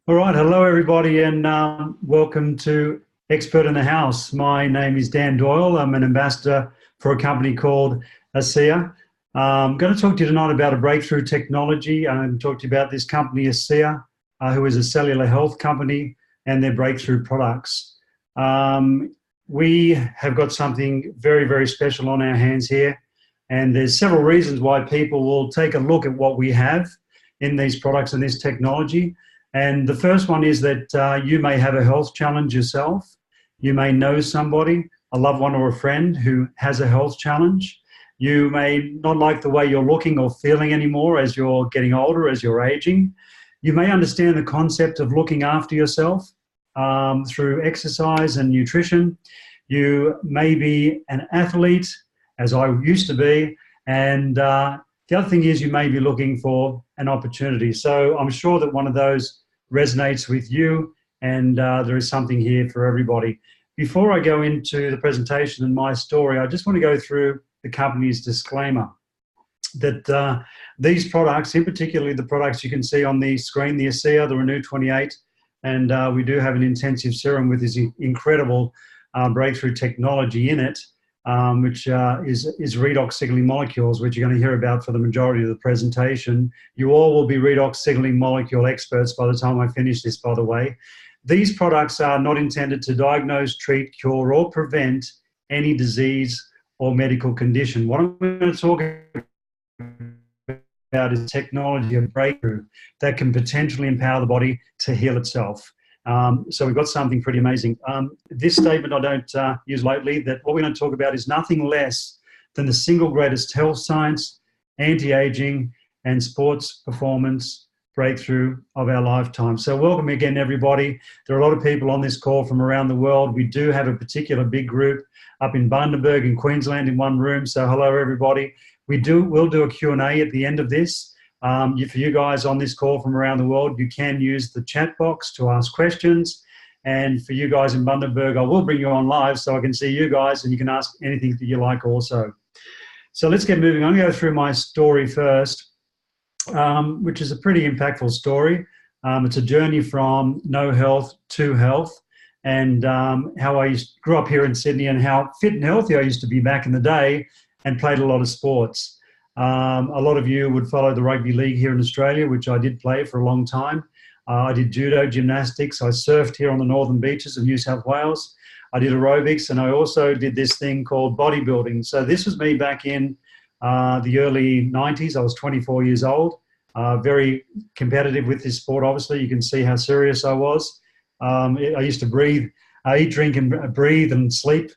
All right, hello everybody, and welcome to Expert in the House. My name is Dan Doyle. I'm an ambassador for a company called ASEA. I'm going to talk to you tonight about a breakthrough technology. I'm going to talk to you about this company, ASEA, who is a cellular health company, and their breakthrough products. We have got something very, very special on our hands here, and there's several reasons why people will take a look at what we have in these products and this technology. And the first one is that you may have a health challenge yourself. You may know somebody, a loved one or a friend who has a health challenge. You may not like the way you're looking or feeling anymore as you're getting older, as you're aging. You may understand the concept of looking after yourself through exercise and nutrition. You may be an athlete, as I used to be, and the other thing is you may be looking for an opportunity. So I'm sure that one of those resonates with you, and there is something here for everybody. Before I go into the presentation and my story, I just want to go through the company's disclaimer that these products, in particular the products you can see on the screen, the ASEA, the Renew 28, and we do have an intensive serum with this incredible breakthrough technology in it, which is redox signaling molecules, which you're going to hear about for the majority of the presentation. You all will be redox signaling molecule experts by the time I finish this, by the way. These products are not intended to diagnose, treat, cure, or prevent any disease or medical condition. What I'm going to talk about is technology of breakthrough that can potentially empower the body to heal itself. So we've got something pretty amazing. This statement I don't use lightly, that what we're going to talk about is nothing less than the single greatest health science, anti-aging, and sports performance breakthrough of our lifetime. So welcome again, everybody. There are a lot of people on this call from around the world. We do have a particular big group up in Bundaberg in Queensland in one room. So hello, everybody. We'll do a Q&A at the end of this. For you guys on this call from around the world, you can use the chat box to ask questions. And for you guys in Bundaberg, I will bring you on live so I can see you guys and you can ask anything that you like also. So let's get moving. I'm going to go through my story first, which is a pretty impactful story. It's a journey from no health to health, and how I grew up here in Sydney and how fit and healthy I used to be back in the day and played a lot of sports. A lot of you would follow the rugby league here in Australia, which I did play for a long time. I did judo, gymnastics. I surfed here on the northern beaches of New South Wales. I did aerobics, and I also did this thing called bodybuilding. So this was me back in the early 90s. I was 24 years old, very competitive with this sport, obviously. You can see how serious I was. I used to breathe, eat, drink, and breathe and sleep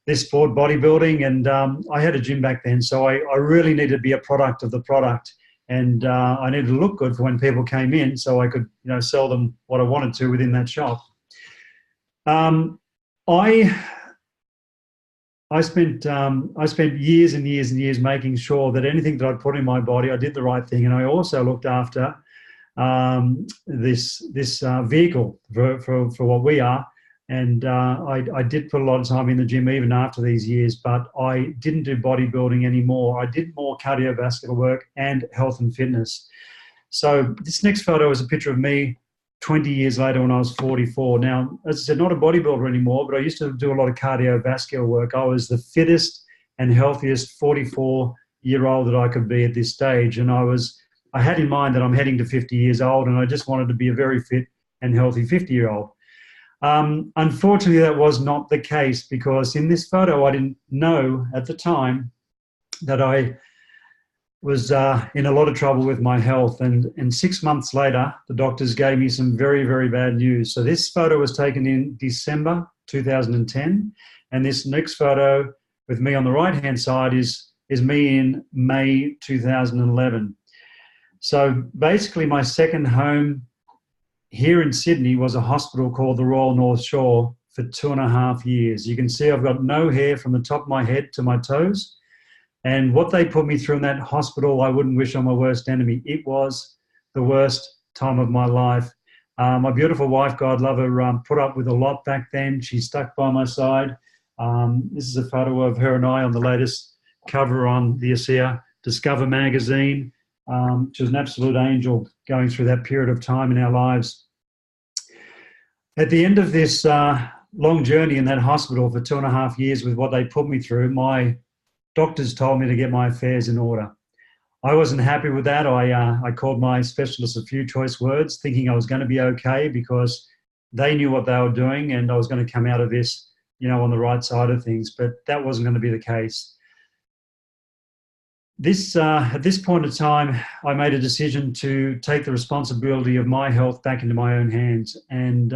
this sport, bodybuilding, and I had a gym back then, so I really needed to be a product of the product, and I needed to look good for when people came in, so I could, sell them what I wanted to within that shop. I spent years and years and years making sure that anything that I'd put in my body, I did the right thing, and I also looked after this vehicle for what we are. And I did put a lot of time in the gym even after these years, but I didn't do bodybuilding anymore. I did more cardiovascular work and health and fitness. So this next photo is a picture of me 20 years later when I was 44. Now, as I said, not a bodybuilder anymore, but I used to do a lot of cardiovascular work. I was the fittest and healthiest 44-year-old that I could be at this stage. And I had in mind that I'm heading to 50 years old, and I just wanted to be a very fit and healthy 50-year-old. Unfortunately, that was not the case, because in this photo, I didn't know at the time that I was in a lot of trouble with my health. And 6 months later, the doctors gave me some very, very bad news. So this photo was taken in December 2010. And this next photo with me on the right-hand side is me in May 2011. So basically, my second home here in Sydney was a hospital called the Royal North Shore for 2.5 years. You can see I've got no hair from the top of my head to my toes. And what they put me through in that hospital, I wouldn't wish on my worst enemy. It was the worst time of my life. My beautiful wife, God love her, put up with a lot back then. She stuck by my side. This is a photo of her and I on the latest cover on the ASEA Discover magazine. She was an absolute angel going through that period of time in our lives. At the end of this long journey in that hospital for 2.5 years with what they put me through, my doctors told me to get my affairs in order. I wasn't happy with that. I called my specialist a few choice words, thinking I was going to be okay because they knew what they were doing and I was going to come out of this, on the right side of things. But that wasn't going to be the case. At this point in time, I made a decision to take the responsibility of my health back into my own hands, and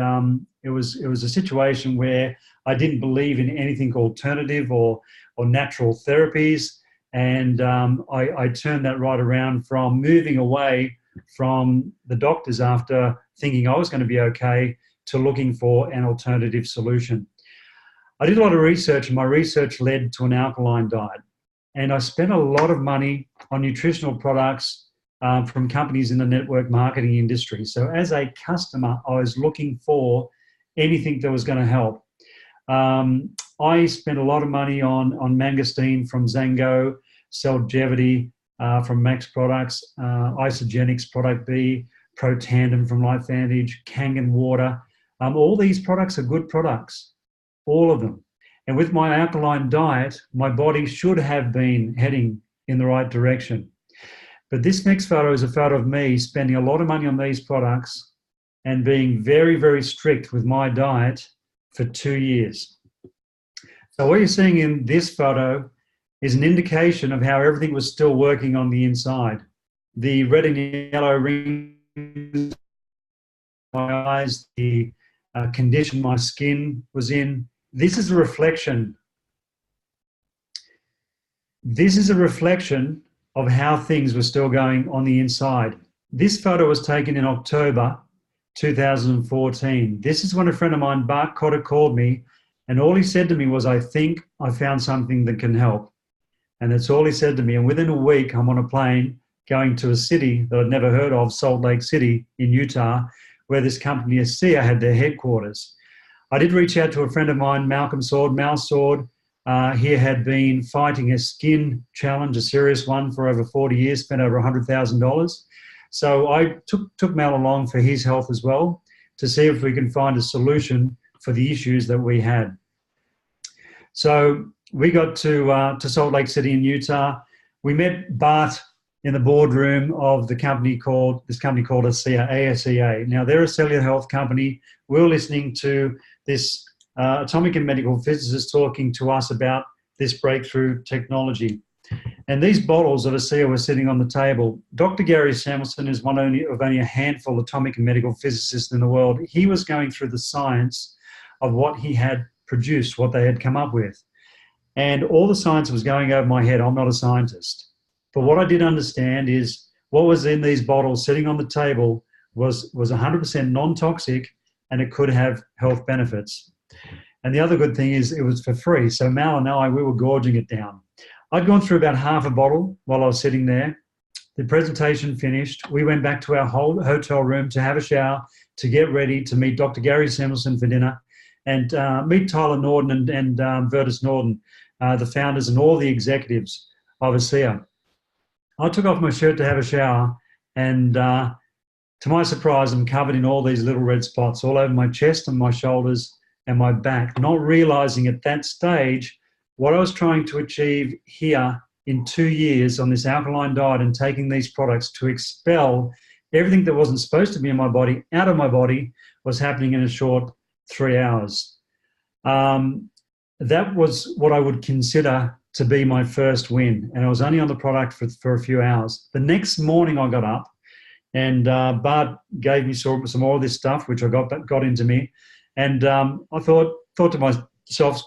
it was a situation where I didn't believe in anything alternative or natural therapies, and I turned that right around from moving away from the doctors after thinking I was going to be okay to looking for an alternative solution. I did a lot of research, and my research led to an alkaline diet. And I spent a lot of money on nutritional products from companies in the network marketing industry. So as a customer, I was looking for anything that was going to help. I spent a lot of money on mangosteen from Zango, Celgevity from Max Products, Isogenics Product B, Protandem from LifeVantage, Kangen Water. All these products are good products, all of them. And with my alkaline diet, my body should have been heading in the right direction. But this next photo is a photo of me spending a lot of money on these products and being very, very strict with my diet for 2 years. So what you're seeing in this photo is an indication of how everything was still working on the inside. The red and yellow rings in my eyes, the condition my skin was in. This is a reflection. This is a reflection of how things were still going on the inside. This photo was taken in October 2014. This is when a friend of mine, Bart Cotter, called me, and all he said to me was, "I think I found something that can help." And that's all he said to me. And within a week, I'm on a plane going to a city that I'd never heard of, Salt Lake City in Utah, where this company, ASEA, had their headquarters. I did reach out to a friend of mine, Malcolm Sword. Mal Sword, he had been fighting a skin challenge, a serious one, for over 40 years, spent over $100,000. So I took Mal along for his health as well to see if we can find a solution for the issues that we had. So we got to Salt Lake City in Utah. We met Bart in the boardroom of this company called ASEA, ASEA. Now, they're a cellular health company. We were listening to this atomic and medical physicist talking to us about this breakthrough technology. And these bottles of ASEA were sitting on the table. Dr. Gary Samuelson is one of only a handful of atomic and medical physicists in the world. He was going through the science of what he had produced, what they had come up with. And all the science was going over my head. I'm not a scientist. But what I did understand is what was in these bottles sitting on the table was 100% non-toxic, and it could have health benefits. And the other good thing is it was for free. So Mal and I, we were gorging it down. I'd gone through about half a bottle while I was sitting there. The presentation finished. We went back to our whole hotel room to have a shower, to get ready to meet Dr. Gary Samuelson for dinner and meet Tyler Norden and Vertus Norden, the founders and all the executives of ASEA. I took off my shirt to have a shower, and to my surprise, I'm covered in all these little red spots all over my chest and my shoulders and my back, not realizing at that stage what I was trying to achieve here in 2 years on this alkaline diet and taking these products to expel everything that wasn't supposed to be in my body out of my body was happening in a short 3 hours. That was what I would consider to be my first win, and I was only on the product for a few hours. The next morning I got up, and Bart gave me some more of this stuff, which I got into me, and I thought to myself,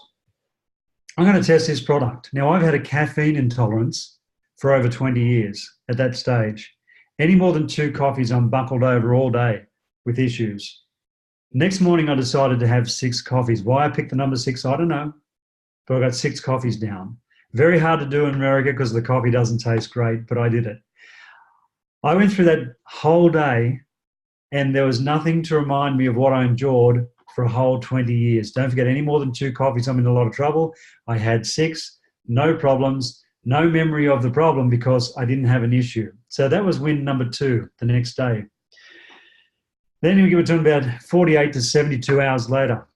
I'm going to test this product. Now, I've had a caffeine intolerance for over 20 years at that stage. Any more than 2 coffees, I'm buckled over all day with issues. Next morning, I decided to have 6 coffees. Why I picked the number 6, I don't know, but I got 6 coffees down. Very hard to do in America because the coffee doesn't taste great, but I did it. I went through that whole day, and there was nothing to remind me of what I endured for a whole 20 years. Don't forget, any more than 2 coffees, I'm in a lot of trouble. I had 6, no problems, no memory of the problem because I didn't have an issue. So that was win number 2 the next day. Then we give it to about 48 to 72 hours later.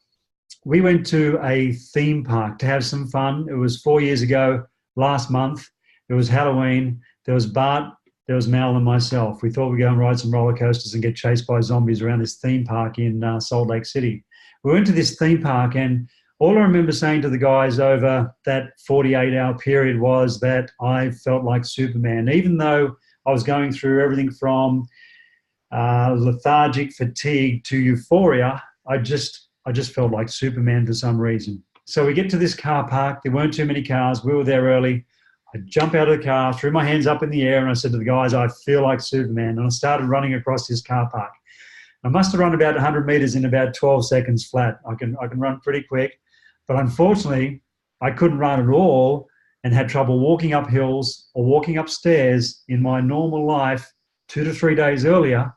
We went to a theme park to have some fun. It was 4 years ago, last month. It was Halloween. There was Bart, there was Mal and myself. We thought we'd go and ride some roller coasters and get chased by zombies around this theme park in Salt Lake City. We went to this theme park, and all I remember saying to the guys over that 48-hour period was that I felt like Superman. Even though I was going through everything from lethargic fatigue to euphoria, I just felt like Superman for some reason. So we get to this car park. There weren't too many cars. We were there early. I jump out of the car, threw my hands up in the air, and I said to the guys, I feel like Superman. And I started running across this car park. I must have run about 100 meters in about 12 seconds flat. I can run pretty quick. But unfortunately, I couldn't run at all and had trouble walking up hills or walking upstairs in my normal life 2 to 3 days earlier,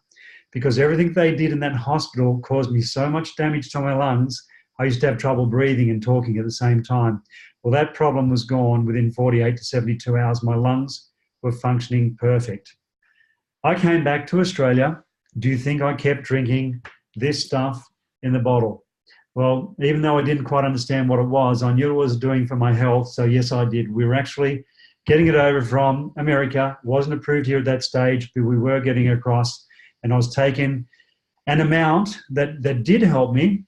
because everything they did in that hospital caused me so much damage to my lungs. I used to have trouble breathing and talking at the same time. Well, that problem was gone within 48 to 72 hours. My lungs were functioning perfect. I came back to Australia. Do you think I kept drinking this stuff in the bottle? Well, even though I didn't quite understand what it was, I knew it was doing for my health. So yes, I did. We were actually getting it over from America. It wasn't approved here at that stage, but we were getting it across. And I was taking an amount that did help me,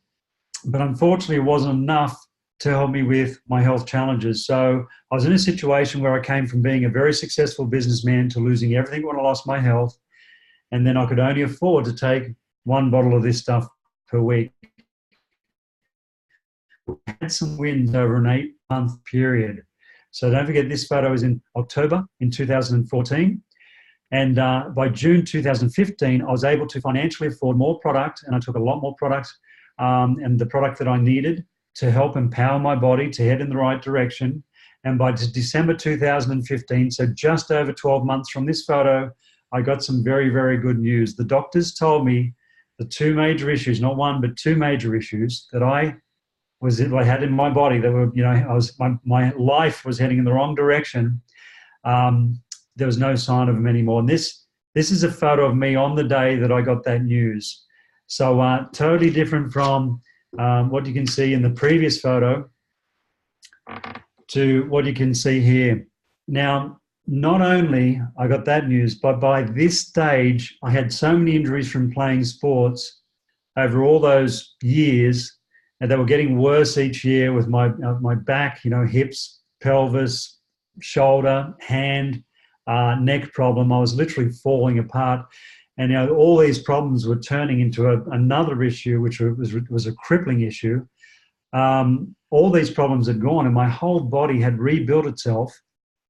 but unfortunately it wasn't enough to help me with my health challenges. So I was in a situation where I came from being a very successful businessman to losing everything when I lost my health. And then I could only afford to take one bottle of this stuff per week. I had some wins over an 8-month period. So don't forget, this photo is in October in 2014. And by June 2015, I was able to financially afford more product, and I took a lot more product and the product that I needed to help empower my body to head in the right direction. And by December 2015, so just over 12 months from this photo, I got some very, very good news. The doctors told me the two major issues, not one, but two major issues that I had in my body that were, my life was heading in the wrong direction. There was no sign of them anymore. And this is a photo of me on the day that I got that news. So totally different from what you can see in the previous photo to what you can see here. Now, not only I got that news, but by this stage, I had so many injuries from playing sports over all those years, and they were getting worse each year with my back, hips, pelvis, shoulder, hand, neck problem. I was literally falling apart. And all these problems were turning into another issue, which was a crippling issue. All these problems had gone, and my whole body had rebuilt itself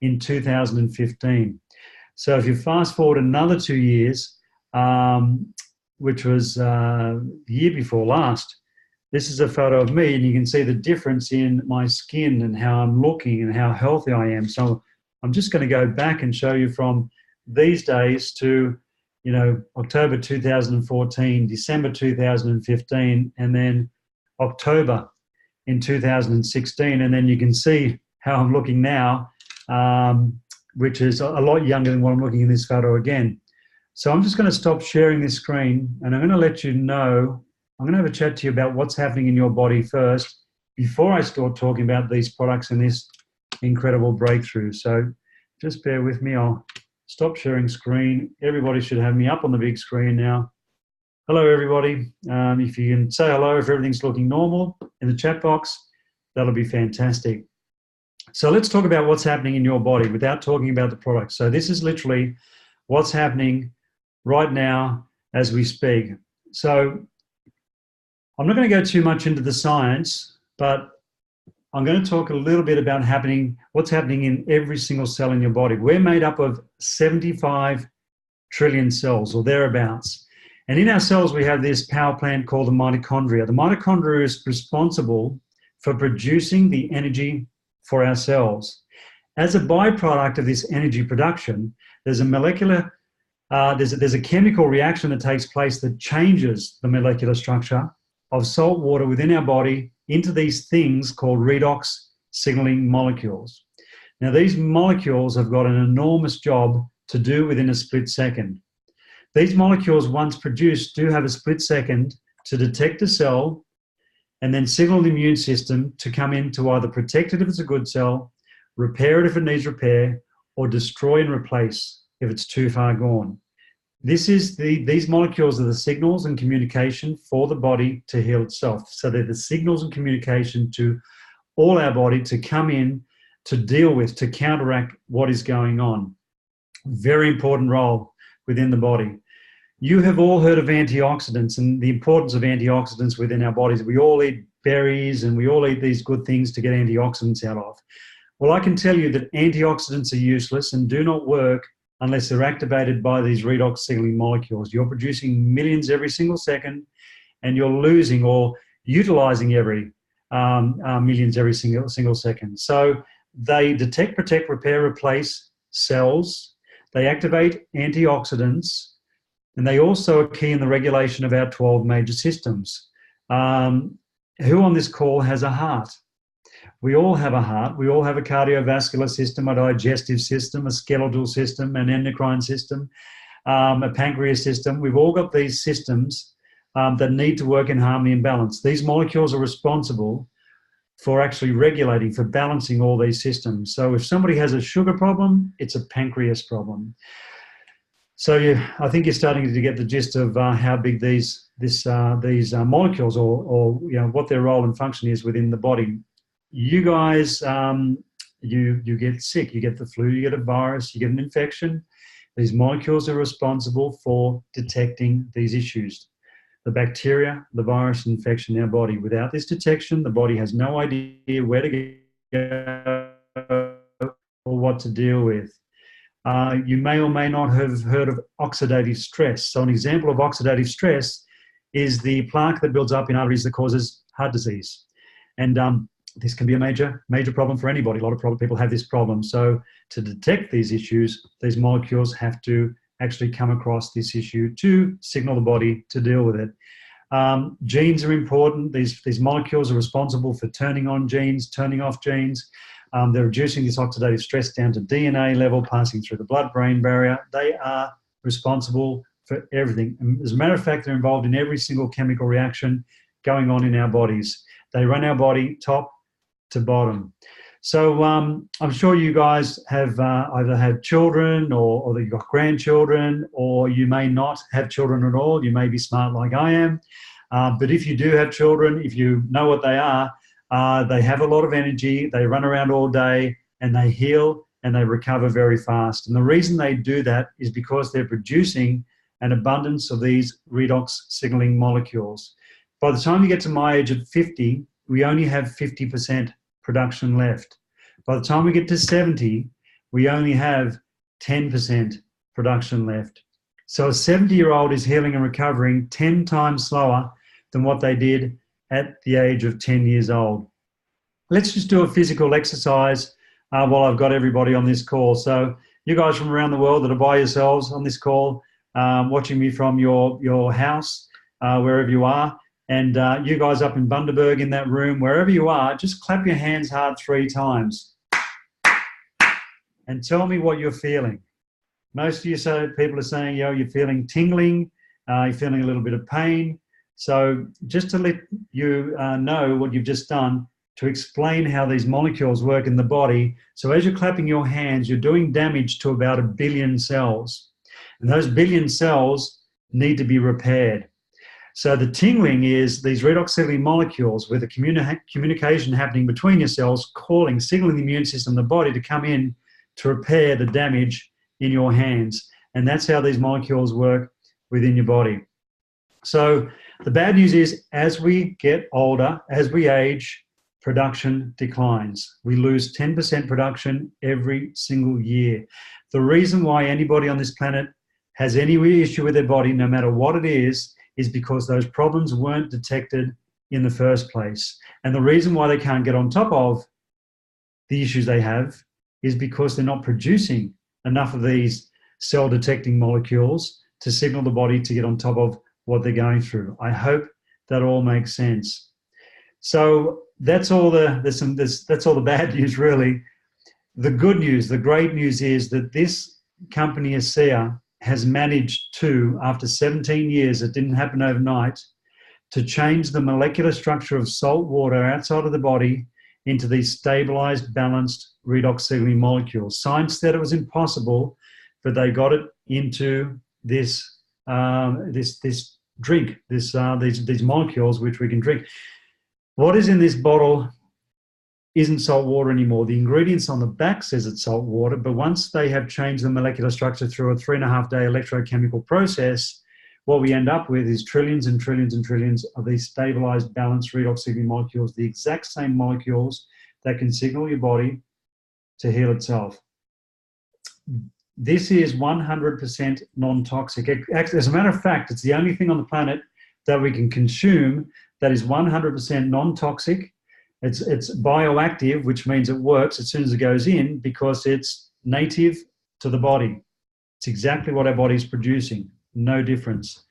in 2015. So if you fast forward another 2 years, which was the year before last, this is a photo of me, and you can see the difference in my skin and how I'm looking and how healthy I am. So I'm just going to go back and show you from these days to October 2014, December 2015, and then October in 2016. And then you can see how I'm looking now, which is a lot younger than what I'm looking in this photo again. So I'm just going to stop sharing this screen, and I'm going to let you know, I'm going to have a chat to you about what's happening in your body first before I start talking about these products and this incredible breakthrough. So just bear with me. I'll stop sharing screen. Everybody should have me up on the big screen now. Hello, everybody. If you can say hello, if everything's looking normal in the chat box, that'll be fantastic. So let's talk about what's happening in your body without talking about the product. So this is literally what's happening right now as we speak. So I'm not going to go too much into the science, but I'm going to talk a little bit about what's happening in every single cell in your body. We're made up of 75 trillion cells or thereabouts. And in our cells, we have this power plant called the mitochondria. The mitochondria is responsible for producing the energy for our cells. As a byproduct of this energy production, there's a chemical reaction that takes place that changes the molecular structure of salt water within our body into these things called redox signaling molecules. Now, these molecules have got an enormous job to do within a split second. These molecules, once produced, do have a split second to detect a cell and then signal the immune system to come in to either protect it if it's a good cell, repair it if it needs repair, or destroy and replace if it's too far gone. These molecules are the signals and communication for the body to heal itself. So they're the signals and communication to all our body to come in, to deal with, to counteract what is going on. Very important role within the body. You have all heard of antioxidants and the importance of antioxidants within our bodies. We all eat berries and we all eat these good things to get antioxidants out of. Well, I can tell you that antioxidants are useless and do not work unless they're activated by these redox signaling molecules. You're producing millions every single second, and you're losing or utilizing every millions every single second. So they detect, protect, repair, replace cells. They activate antioxidants, and they also are key in the regulation of our 12 major systems. Who on this call has a heart? We all have a heart. We all have a cardiovascular system, a digestive system, a skeletal system, an endocrine system, a pancreas system. We've all got these systems that need to work in harmony and balance. These molecules are responsible for actually regulating, for balancing all these systems. So if somebody has a sugar problem, it's a pancreas problem. So I think you're starting to get the gist of how big these molecules or what their role and function is within the body. You guys, you get sick, you get the flu, you get a virus, you get an infection. These molecules are responsible for detecting these issues. The bacteria, the virus, infection in our body. Without this detection, the body has no idea where to go or what to deal with. You may or may not have heard of oxidative stress. So an example of oxidative stress is the plaque that builds up in arteries that causes heart disease. And this can be a major problem for anybody. A lot of people have this problem. So to detect these issues, these molecules have to actually come across this issue to signal the body to deal with it. Genes are important. These molecules are responsible for turning on genes, turning off genes. They're reducing this oxidative stress down to DNA level, passing through the blood-brain barrier. They are responsible for everything. And as a matter of fact, they're involved in every single chemical reaction going on in our bodies. They run our body top to bottom. So I'm sure you guys have either had children or you've got grandchildren, or you may not have children at all. You may be smart like I am. But if you do have children, if you know what they are, they have a lot of energy, they run around all day, and they heal and they recover very fast. And the reason they do that is because they're producing an abundance of these redox signaling molecules. By the time you get to my age at 50, we only have 50% production left. By the time we get to 70, we only have 10% production left. So a 70-year-old is healing and recovering 10 times slower than what they did at the age of 10 years old. Let's just do a physical exercise while I've got everybody on this call. So you guys from around the world that are by yourselves on this call, watching me from your house, wherever you are, and you guys up in Bundaberg in that room, wherever you are, just clap your hands hard 3 times and tell me what you're feeling. Most of you people are saying, you're feeling tingling, you're feeling a little bit of pain. So just to let you know what you've just done, to explain how these molecules work in the body. So as you're clapping your hands, you're doing damage to about 1 billion cells. And those 1 billion cells need to be repaired. So the tingling is these redox signaling molecules with a communication happening between your cells, signaling the immune system, the body to come in to repair the damage in your hands. And that's how these molecules work within your body. So the bad news is, as we get older, as we age, production declines. We lose 10% production every single year. The reason why anybody on this planet has any issue with their body, no matter what it is because those problems weren't detected in the first place. And the reason why they can't get on top of the issues they have is because they're not producing enough of these cell-detecting molecules to signal the body to get on top of what they're going through. I hope that all makes sense. So that's all that's all the bad news, really. The good news, the great news is that this company, ASEA, has managed to, after 17 years, it didn't happen overnight, to change the molecular structure of salt water outside of the body into these stabilized, balanced, redox signaling molecules. Science said it was impossible, but they got it into this drink, these molecules which we can drink. What is in this bottle isn't salt water anymore. The ingredients on the back says it's salt water, but once they have changed the molecular structure through a 3.5-day electrochemical process, what we end up with is trillions and trillions and trillions of these stabilized, balanced redox signaling molecules, the exact same molecules that can signal your body to heal itself. This is 100% non-toxic. As a matter of fact, it's the only thing on the planet that we can consume that is 100% non-toxic. It's bioactive, which means it works as soon as it goes in because it's native to the body. It's exactly what our body's producing, no difference.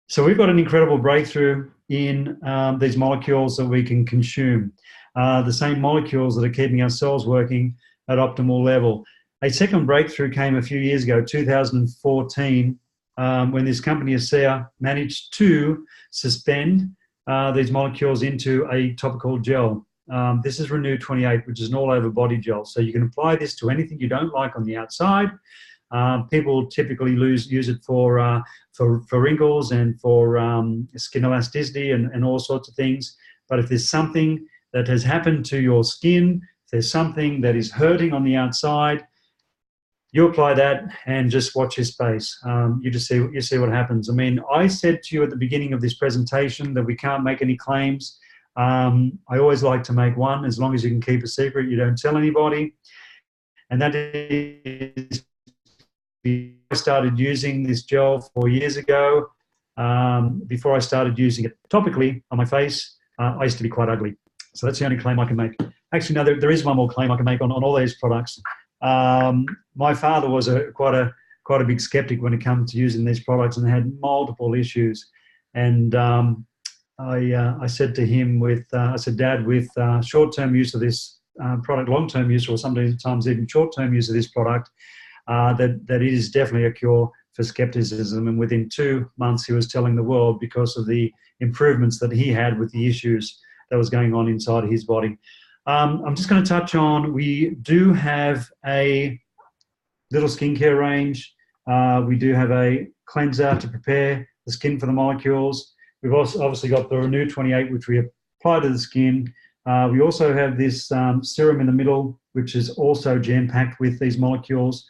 So we've got an incredible breakthrough in these molecules that we can consume. The same molecules that are keeping our cells working at optimal level. A second breakthrough came a few years ago, 2014, when this company, ASEA, managed to suspend these molecules into a topical gel. This is Renew 28, which is an all-over body gel. So you can apply this to anything you don't like on the outside. People typically use it for wrinkles and for skin elasticity and all sorts of things. But if there's something that has happened to your skin, if there's something that is hurting on the outside, you apply that and just watch your space. You see what happens. I mean, I said to you at the beginning of this presentation that we can't make any claims. I always like to make one, as long as you can keep a secret, you don't tell anybody. And that is, I started using this gel 4 years ago. Before I started using it topically on my face, I used to be quite ugly. So that's the only claim I can make. Actually, no, there is one more claim I can make on all these products. My father was quite a big skeptic when it comes to using these products and had multiple issues. And I said to him, I said, Dad, with short-term use of this product, long-term use, or sometimes even short-term use of this product, that it is definitely a cure for skepticism. And within 2 months, he was telling the world because of the improvements that he had with the issues that was going on inside his body. I'm just going to touch on, we do have a little skincare range. We do have a cleanser to prepare the skin for the molecules. We've also obviously got the Renew 28, which we apply to the skin. We also have this serum in the middle, which is also jam-packed with these molecules,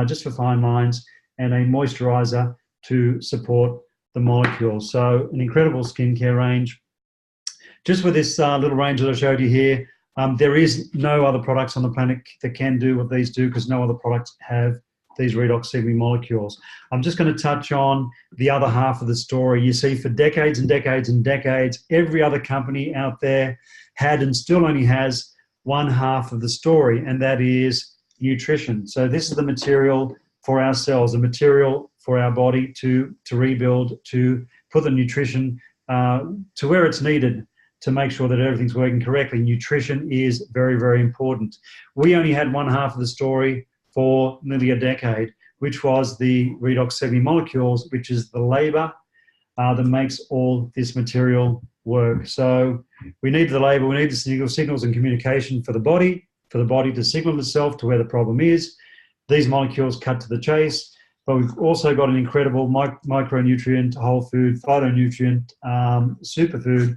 just for fine lines, and a moisturizer to support the molecules. So an incredible skincare range. Just with this little range that I showed you here, there is no other products on the planet that can do what these do, because no other products have these redox signaling molecules. I'm just going to touch on the other half of the story. You see, for decades and decades and decades, every other company out there had and still only has one half of the story, and that is nutrition. So this is the material for our cells, the material for our body to rebuild, to put the nutrition to where it's needed, to make sure that everything's working correctly. Nutrition is very, very important. We only had one half of the story for nearly a decade, which was the redox signaling molecules, which is the labor that makes all this material work. So we need the labor, we need the signals and communication for the body to signal itself to where the problem is. These molecules cut to the chase, but we've also got an incredible micronutrient, whole food, phytonutrient, superfood,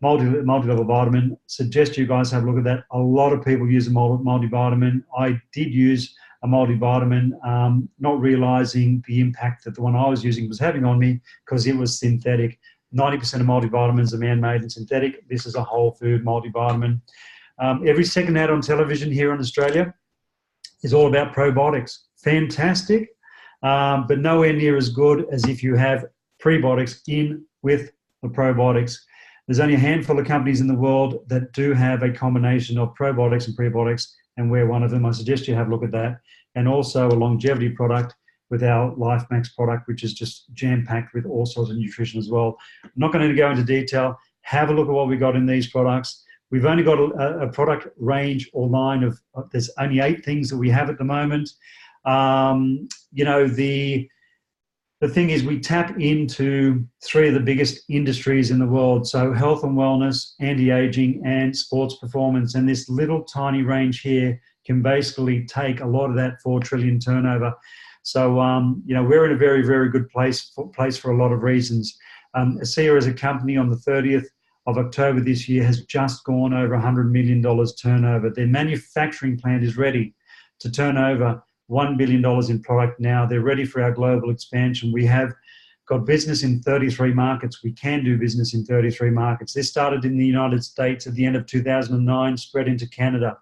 multi-level vitamin. Suggest you guys have a look at that. A lot of people use a multivitamin. I did use a multivitamin, not realizing the impact that the one I was using was having on me, because it was synthetic. 90% of multivitamins are man-made and synthetic. This is a whole food multivitamin. Every second ad on television here in Australia is all about probiotics. Fantastic, but nowhere near as good as if you have prebiotics in with the probiotics. There's only a handful of companies in the world that do have a combination of probiotics and prebiotics, and we're one of them. I suggest you have a look at that. And also a longevity product with our Life Max product, which is just jam-packed with all sorts of nutrition as well. I'm not going to go into detail. Have a look at what we got in these products. We've only got a product range or line of, there's only 8 things that we have at the moment. You know, the thing is, we tap into three of the biggest industries in the world. So health and wellness, anti-aging, and sports performance. And this little tiny range here can basically take a lot of that 4 trillion turnover. So, you know, we're in a very, very good place for a lot of reasons. ASEA as a company on the 30th of October this year has just gone over $100 million turnover. Their manufacturing plant is ready to turn over $1 billion in product now. They're ready for our global expansion. We have got business in 33 markets. We can do business in 33 markets. This started in the United States at the end of 2009, spread into Canada.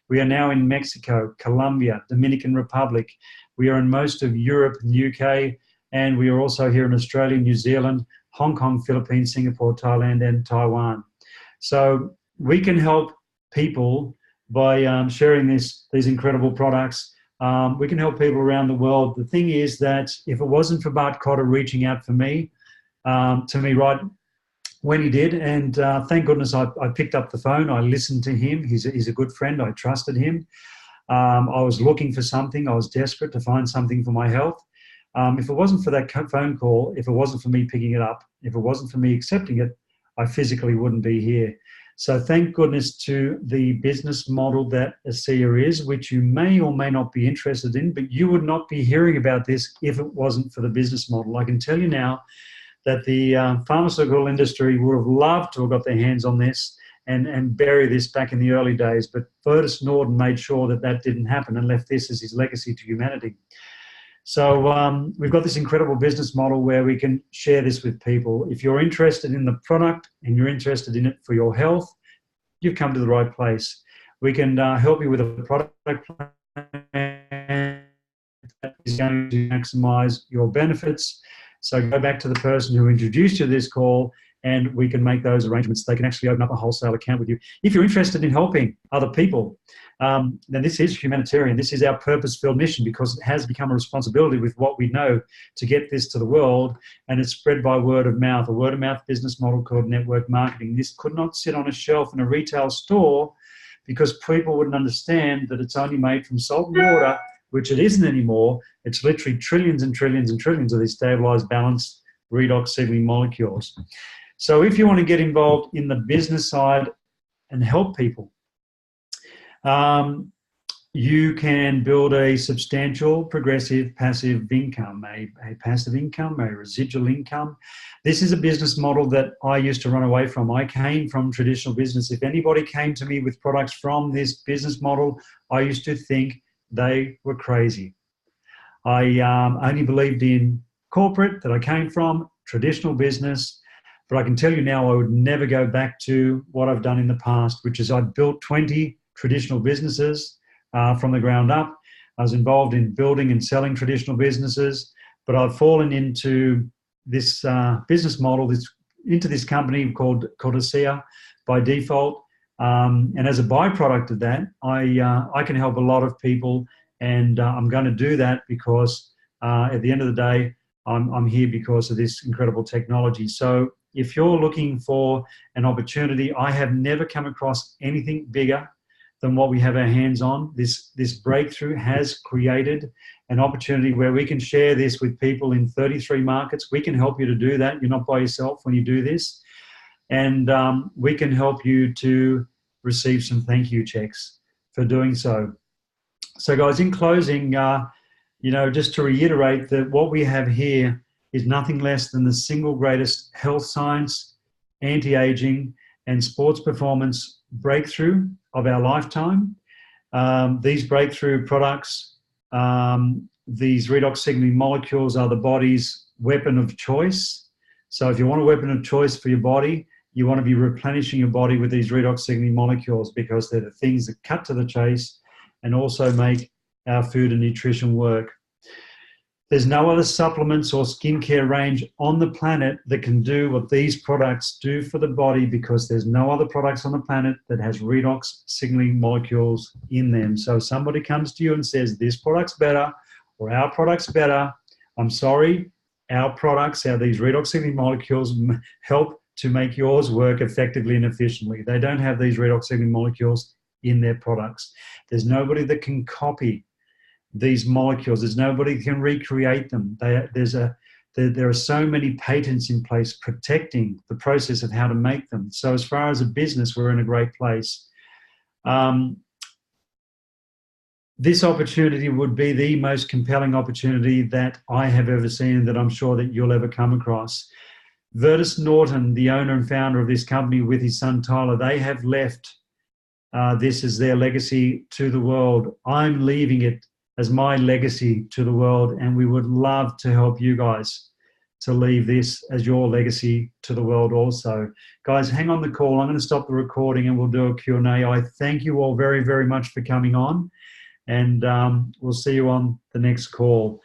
We are now in Mexico, Colombia, Dominican Republic. We are in most of Europe and the UK, and we are also here in Australia, New Zealand, Hong Kong, Philippines, Singapore, Thailand, and Taiwan. So we can help people by sharing these incredible products. We can help people around the world. The thing is that if it wasn't for Bart Cotter reaching out to me right when he did, and thank goodness I picked up the phone, I listened to him. He's a good friend. I trusted him. I was looking for something. I was desperate to find something for my health. If it wasn't for that phone call, if it wasn't for me picking it up, if it wasn't for me accepting it, I physically wouldn't be here. So thank goodness to the business model that ASEA is, which you may or may not be interested in, but you would not be hearing about this if it wasn't for the business model. I can tell you now that the pharmaceutical industry would have loved to have got their hands on this and bury this back in the early days, but Fergus Norden made sure that that didn't happen and left this as his legacy to humanity. So we've got this incredible business model where we can share this with people. If you're interested in the product and you're interested in it for your health, you've come to the right place. We can help you with a product plan that is going to maximize your benefits. So go back to the person who introduced you to this call, and we can make those arrangements. They can actually open up a wholesale account with you. If you're interested in helping other people, then this is humanitarian. This is our purpose-filled mission, because it has become a responsibility with what we know to get this to the world, and it's spread by word of mouth, a word-of-mouth business model called network marketing. This could not sit on a shelf in a retail store because people wouldn't understand that it's only made from salt and water, which it isn't anymore. It's literally trillions and trillions and trillions of these stabilized, balanced, redox signaling molecules. So if you want to get involved in the business side and help people, you can build a substantial, progressive, passive income, a passive income, a residual income. This is a business model that I used to run away from. I came from traditional business. If anybody came to me with products from this business model, I used to think they were crazy. I only believed in corporate that I came from, traditional business. But I can tell you now, I would never go back to what I've done in the past, which is I've built 20 traditional businesses from the ground up. I was involved in building and selling traditional businesses, but I've fallen into this business model, into this company called ASEA by default. And as a byproduct of that, I can help a lot of people, and I'm going to do that because at the end of the day, I'm here because of this incredible technology. So if you're looking for an opportunity, I have never come across anything bigger than what we have our hands on. This breakthrough has created an opportunity where we can share this with people in 33 markets. We can help you to do that. You're not by yourself when you do this. And we can help you to receive some thank you checks for doing so. So guys, in closing, just to reiterate that what we have here is nothing less than the single greatest health science, anti-aging, and sports performance breakthrough of our lifetime. These breakthrough products, these redox signaling molecules, are the body's weapon of choice. So if you want a weapon of choice for your body, you want to be replenishing your body with these redox signaling molecules, because they're the things that cut to the chase and also make our food and nutrition work. There's no other supplements or skincare range on the planet that can do what these products do for the body, because there's no other products on the planet that has redox signaling molecules in them. So if somebody comes to you and says this product's better or our product's better, I'm sorry, our products, these redox signaling molecules help to make yours work effectively and efficiently. They don't have these redox signaling molecules in their products. There's nobody that can copy these molecules. There's nobody can recreate them. There are so many patents in place protecting the process of how to make them. So as far as a business, we're in a great place. This opportunity would be the most compelling opportunity that I have ever seen and that I'm sure that you'll ever come across. Vertus Norton, the owner and founder of this company with his son Tyler, they have left this as their legacy to the world. I'm leaving it as my legacy to the world, and we would love to help you guys to leave this as your legacy to the world also. Guys, hang on the call. I'm going to stop the recording and we'll do a Q&A. I thank you all very, very much for coming on, and we'll see you on the next call.